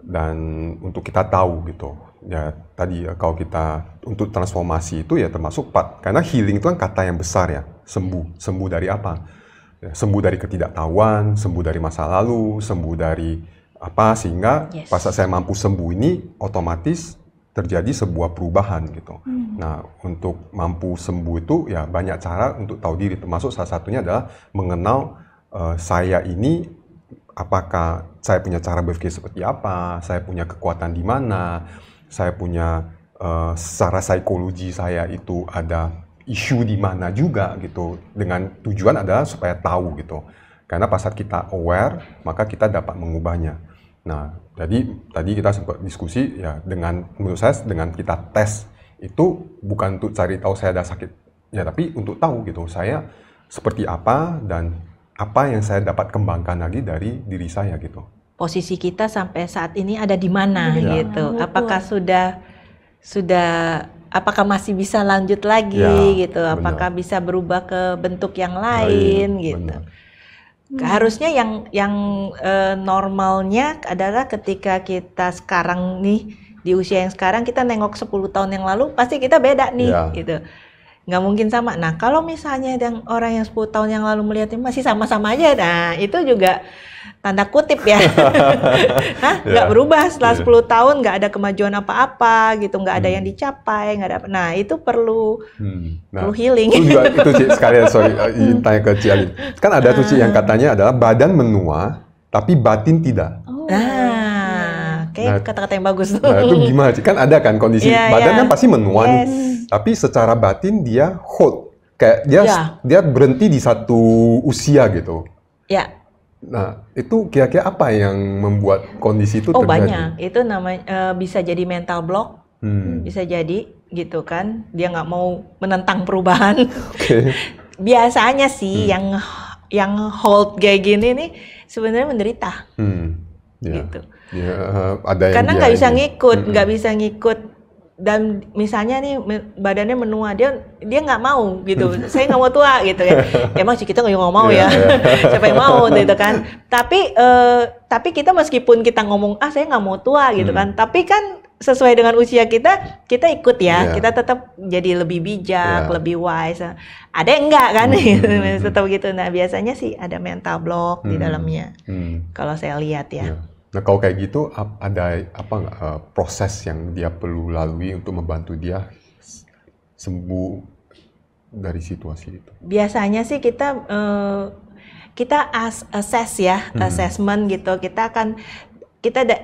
dan untuk kita tahu gitu. Ya tadi kalau kita untuk transformasi itu ya termasuk karena healing itu kan kata yang besar ya. Sembuh dari apa? Ya, sembuh dari ketidaktahuan, sembuh dari masa lalu, sembuh dari apa, sehingga pas saya mampu sembuh ini otomatis terjadi sebuah perubahan gitu. Nah, untuk mampu sembuh itu ya banyak cara untuk tahu diri, termasuk salah satunya adalah mengenal saya ini, apakah saya punya cara berpikir seperti apa, saya punya kekuatan di mana, saya punya secara psikologi saya itu ada isu di mana juga gitu, dengan tujuan adalah supaya tahu gitu. Karena pas saat kita aware, maka kita dapat mengubahnya. Nah, jadi tadi kita sempat diskusi ya, dengan menurut saya dengan kita tes itu bukan untuk cari tahu saya ada sakit ya, tapi untuk tahu gitu saya seperti apa dan apa yang saya dapat kembangkan lagi dari diri saya gitu. Posisi kita sampai saat ini ada di mana gitu. Apakah sudah apakah masih bisa lanjut lagi gitu? Apakah bisa berubah ke bentuk yang lain gitu? Harusnya yang normalnya adalah ketika kita sekarang nih di usia yang sekarang, kita nengok 10 tahun yang lalu pasti kita beda nih gitu. Nggak mungkin sama. Nah, kalau misalnya yang orang yang 10 tahun yang lalu melihatnya masih sama-sama aja, nah itu juga tanda kutip ya. Nggak berubah setelah 10 tahun, nggak ada kemajuan apa-apa gitu, nggak ada yang dicapai, nggak ada. Nah, itu perlu healing. Itu juga itu Ci, sekalian tanya ke Ci Alin. Kan ada tuh Ci yang katanya adalah badan menua tapi batin tidak. Kata-kata yang bagus tuh. Nah, itu gimana Ci? Kan ada kan kondisi badan kan pasti menua nih, tapi secara batin dia hold, kayak dia berhenti di satu usia gitu. Ya. Nah, itu kira-kira apa yang membuat kondisi itu terjadi? Banyak. Itu namanya bisa jadi mental block, bisa jadi gitu kan. Dia nggak mau menentang perubahan. Biasanya sih yang hold kayak gini nih sebenarnya menderita. Gitu. Ada karena nggak bisa ngikut, dan misalnya nih badannya menua, dia nggak mau gitu. Saya nggak mau tua gitu ya. Emang sih kita nggak mau ya. Siapa yang mau gitu kan. Tapi kita meskipun kita ngomong saya nggak mau tua gitu kan, tapi kan sesuai dengan usia kita ikut ya. Kita tetap jadi lebih bijak, lebih wise. Ada yang enggak kan tetap gitu. Nah, biasanya sih ada mental block di dalamnya. Kalau saya lihat ya. Nah, kalau kayak gitu ada apa nggak proses yang dia perlu lalui untuk membantu dia sembuh dari situasi itu? Biasanya sih kita assess ya, assessment gitu. Kita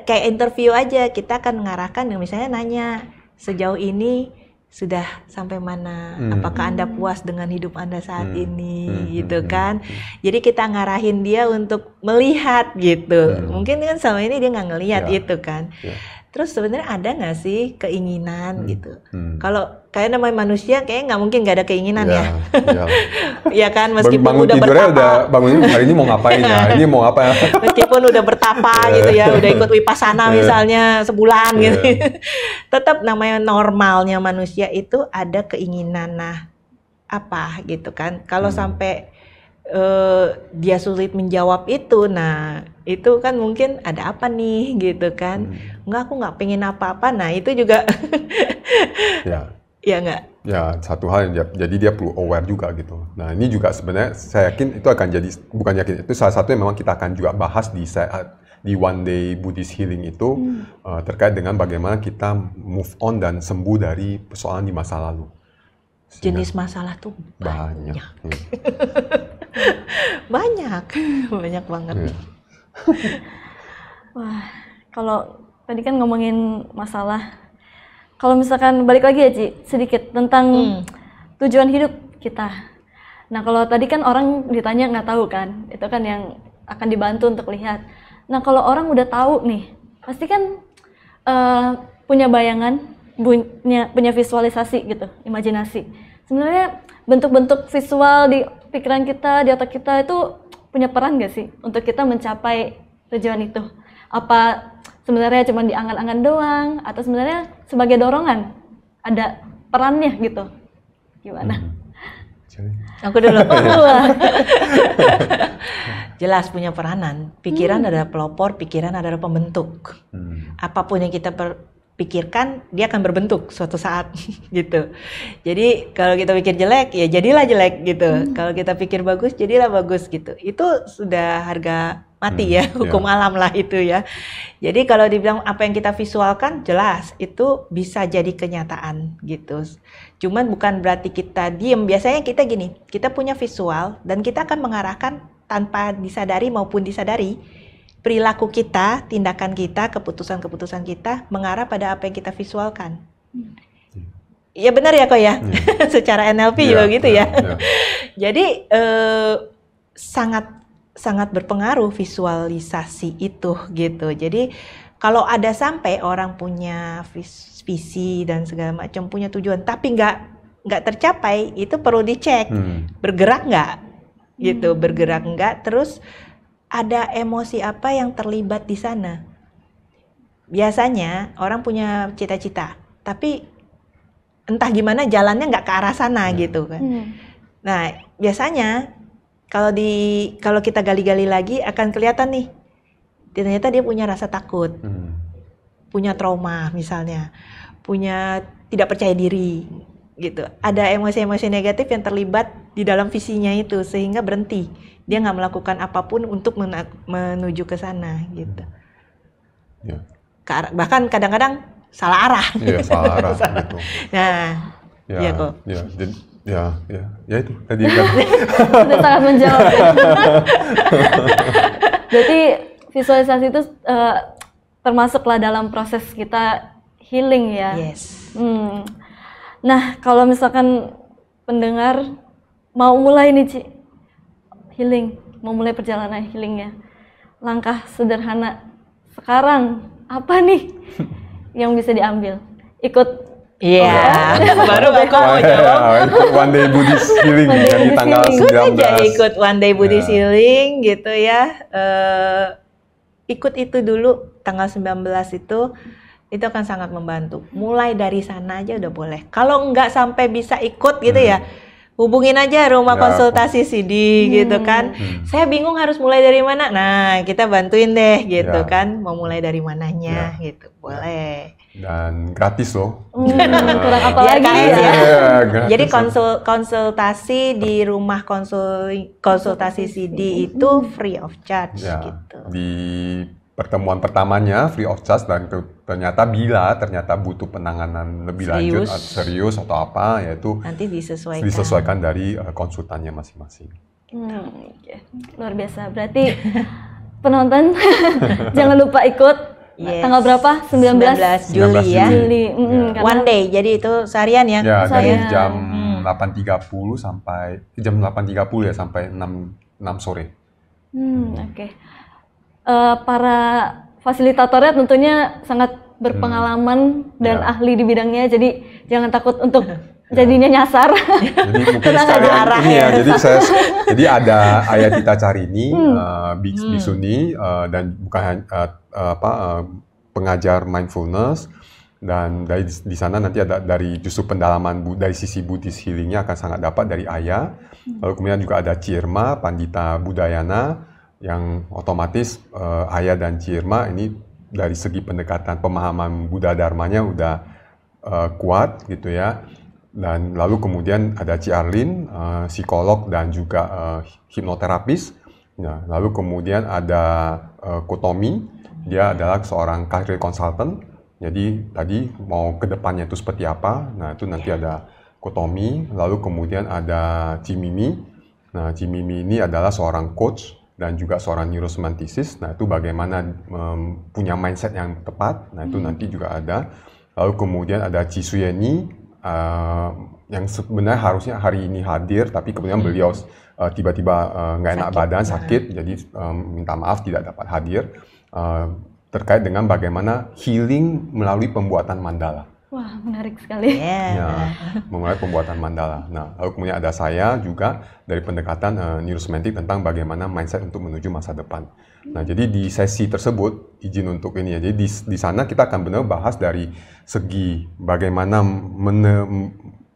kayak interview aja, kita akan mengarahkan, misalnya nanya sejauh ini sudah sampai mana, apakah Anda puas dengan hidup Anda saat ini gitu kan. Jadi kita ngarahin dia untuk melihat gitu. Mungkin kan selama ini dia nggak ngelihat itu kan. Terus sebenarnya ada nggak sih keinginan gitu? Kalau kayak namanya manusia, kayaknya nggak mungkin nggak ada keinginan ya. Ya kan, meskipun udah bertapa. Bangun hari ini mau ngapain ya? Ini mau apa? Meskipun udah bertapa gitu ya, udah ikut Vipassana misalnya sebulan gitu. Tetap namanya normalnya manusia itu ada keinginan. Nah, apa gitu kan? Kalau sampai dia sulit menjawab itu, nah itu kan mungkin ada apa nih gitu kan. Enggak, aku nggak pengen apa-apa. Nah itu juga ya nggak. Ya, satu hal yang jadi dia perlu aware juga gitu. Nah, ini juga sebenarnya saya yakin itu akan jadi, bukan yakin, itu salah satu yang memang kita akan juga bahas di One Day Buddhist Healing itu, terkait dengan bagaimana kita move on dan sembuh dari persoalan di masa lalu. Jenis masalah tuh banyak. banyak banget. Wah, kalau tadi kan ngomongin masalah, kalau misalkan balik lagi ya Ci, sedikit tentang tujuan hidup kita. Nah, kalau tadi kan orang ditanya nggak tahu kan, itu kan yang akan dibantu untuk lihat. Nah, kalau orang udah tahu nih, pasti kan punya bayangan, punya visualisasi gitu, imajinasi. Sebenarnya bentuk-bentuk visual di pikiran kita, di otak kita itu punya peran nggak sih untuk kita mencapai tujuan itu? Apa sebenarnya cuma di angan-angan doang, atau sebenarnya sebagai dorongan ada perannya gitu? Gimana? Aku dulu. Jelas punya peranan. Pikiran adalah pelopor, pikiran adalah pembentuk. Apapun yang kita pikirkan dia akan berbentuk suatu saat gitu. Jadi kalau kita pikir jelek ya jadilah jelek gitu. Kalau kita pikir bagus jadilah bagus gitu. Itu sudah harga mati ya, hukum alam lah itu ya. Jadi kalau dibilang apa yang kita visualkan jelas itu bisa jadi kenyataan gitu. Cuman bukan berarti kita diem. Biasanya kita gini, kita punya visual dan kita akan mengarahkan tanpa disadari maupun disadari. Perilaku kita, tindakan kita, keputusan-keputusan kita mengarah pada apa yang kita visualkan. Ya benar ya kok ya, secara NLP juga gitu ya. Jadi sangat berpengaruh visualisasi itu gitu. Jadi kalau ada sampai orang punya visi dan segala macam, punya tujuan, tapi nggak tercapai, itu perlu dicek, bergerak nggak, gitu, bergerak nggak, terus ada emosi apa yang terlibat di sana. Biasanya orang punya cita-cita, tapi entah gimana jalannya nggak ke arah sana gitu kan. Nah biasanya kalau kita gali-gali lagi akan kelihatan nih, ternyata dia punya rasa takut, punya trauma misalnya, punya tidak percaya diri gitu. Ada emosi-emosi negatif yang terlibat di dalam visinya itu sehingga berhenti. Dia nggak melakukan apapun untuk menuju ke sana gitu. Bahkan kadang-kadang salah arah. Iya, salah arah gitu. Nah, ya kok. Ya itu tadi kan. Sudah sangat menjawab. Berarti visualisasi itu termasuklah dalam proses kita healing ya. Yes. Nah, kalau misalkan pendengar mau mulai nih, Ci, healing, mau mulai perjalanan healingnya, langkah sederhana sekarang apa nih yang bisa diambil? Ikut baru aku mau jawab. One Day Buddhist Healing di tanggal 19. Aja ikut One Day Buddhist Healing gitu ya. Ikut itu dulu tanggal 19 itu akan sangat membantu. Mulai dari sana aja udah boleh. Kalau nggak sampai bisa ikut gitu ya, hubungin aja rumah konsultasi CD gitu kan. Saya bingung harus mulai dari mana. Nah, kita bantuin deh gitu kan. Mau mulai dari mananya gitu. Boleh. Dan gratis loh. Kurang apa lagi ya? Jadi konsultasi di rumah konsultasi CD itu free of charge gitu. Di pertemuan pertamanya free of charge dan ternyata butuh penanganan lebih lanjut atau serius atau apa, yaitu nanti disesuaikan dari konsultannya masing-masing. Luar biasa. Berarti penonton jangan lupa ikut tanggal berapa? 19 Juli ya. One day. Jadi itu seharian ya. Ya, dari jam 8.30 sampai jam 8.30 ya sampai 6 sore. Oke. Para fasilitatornya tentunya sangat berpengalaman dan ahli di bidangnya, jadi jangan takut untuk jadinya nyasar. Jadi mungkin sekalian ini ya, jadi ada Ayatita Carini, Biksu dan bukan pengajar mindfulness, dan di sana nanti ada dari justru pendalaman dari sisi Buddhist healingnya akan sangat dapat dari Ayah. Lalu kemudian juga ada Cirma, Pandita Budayana, yang otomatis Ayah dan Cirma ini dari segi pendekatan pemahaman Buddha Dharmanya udah kuat gitu ya. Dan lalu kemudian ada Ci Arlin, psikolog dan juga hipnoterapis. Nah, lalu kemudian ada Kotomi, dia adalah seorang career consultant. Jadi tadi mau ke depannya itu seperti apa, nah itu nanti ada Kotomi. Lalu kemudian ada Cimimi. Nah, Cimimi ini adalah seorang coach dan juga seorang neurosemantisis. Nah, itu bagaimana punya mindset yang tepat. Nah, itu nanti juga ada. Lalu kemudian ada Cisuyeni, yang sebenarnya harusnya hari ini hadir, tapi kemudian beliau tiba-tiba nggak enak badan, sakit, jadi minta maaf tidak dapat hadir. Terkait dengan bagaimana healing melalui pembuatan mandala. Wah, menarik sekali. Memulai pembuatan mandala. Nah, lalu kemudian ada saya juga dari pendekatan neurosemantik tentang bagaimana mindset untuk menuju masa depan. Nah, jadi di sesi tersebut, izin untuk ini ya, jadi di sana kita akan benar bahas dari segi bagaimana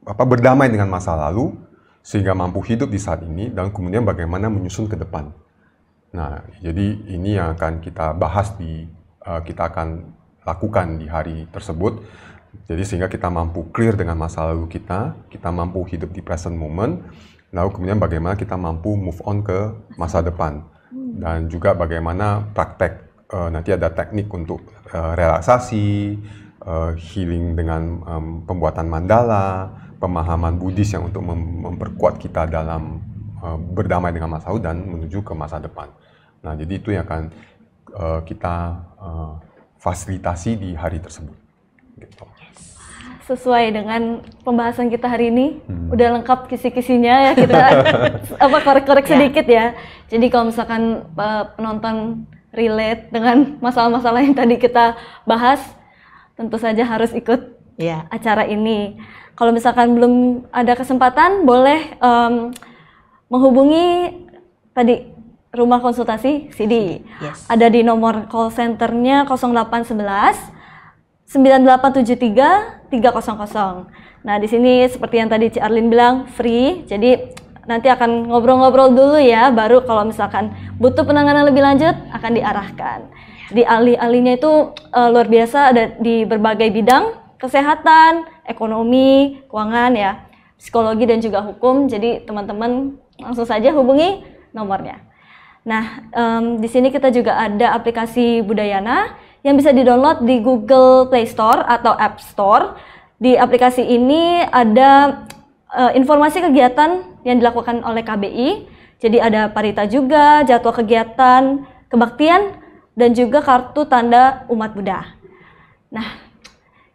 berdamai dengan masa lalu, sehingga mampu hidup di saat ini, dan kemudian bagaimana menyusun ke depan. Nah, jadi ini yang akan kita bahas kita akan lakukan di hari tersebut. Jadi sehingga kita mampu clear dengan masa lalu kita mampu hidup di present moment, lalu kemudian bagaimana kita mampu move on ke masa depan. Dan juga bagaimana praktek, nanti ada teknik untuk relaksasi, healing dengan pembuatan mandala, pemahaman Buddhis yang untuk memperkuat kita dalam berdamai dengan masa lalu dan menuju ke masa depan. Nah, jadi itu yang akan kita fasilitasi di hari tersebut. Gitu. Sesuai dengan pembahasan kita hari ini, udah lengkap kisi-kisinya ya, kita korek-korek sedikit ya. Jadi kalau misalkan penonton relate dengan masalah-masalah yang tadi kita bahas, tentu saja harus ikut acara ini. Kalau misalkan belum ada kesempatan, boleh menghubungi tadi rumah konsultasi CD. Ada di nomor call centernya 0811 9873 300. Nah, di sini seperti yang tadi Ci Arlin bilang, free. Jadi nanti akan ngobrol-ngobrol dulu ya, baru kalau misalkan butuh penanganan lebih lanjut akan diarahkan. Jadi ahli-ahlinya itu luar biasa, ada di berbagai bidang, kesehatan, ekonomi, keuangan ya, psikologi dan juga hukum. Jadi teman-teman langsung saja hubungi nomornya. Nah, di sini kita juga ada aplikasi Budayana yang bisa di-download di Google Play Store atau App Store. Di aplikasi ini ada informasi kegiatan yang dilakukan oleh KBI. Jadi ada parita juga, jadwal kegiatan, kebaktian, dan juga kartu tanda umat Buddha. Nah,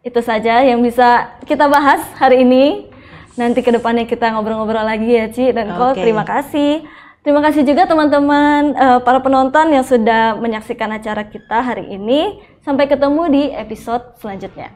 itu saja yang bisa kita bahas hari ini. Nanti ke depannya kita ngobrol-ngobrol lagi ya, Ci dan Ko. Terima kasih. Terima kasih juga teman-teman para penonton yang sudah menyaksikan acara kita hari ini. Sampai ketemu di episode selanjutnya.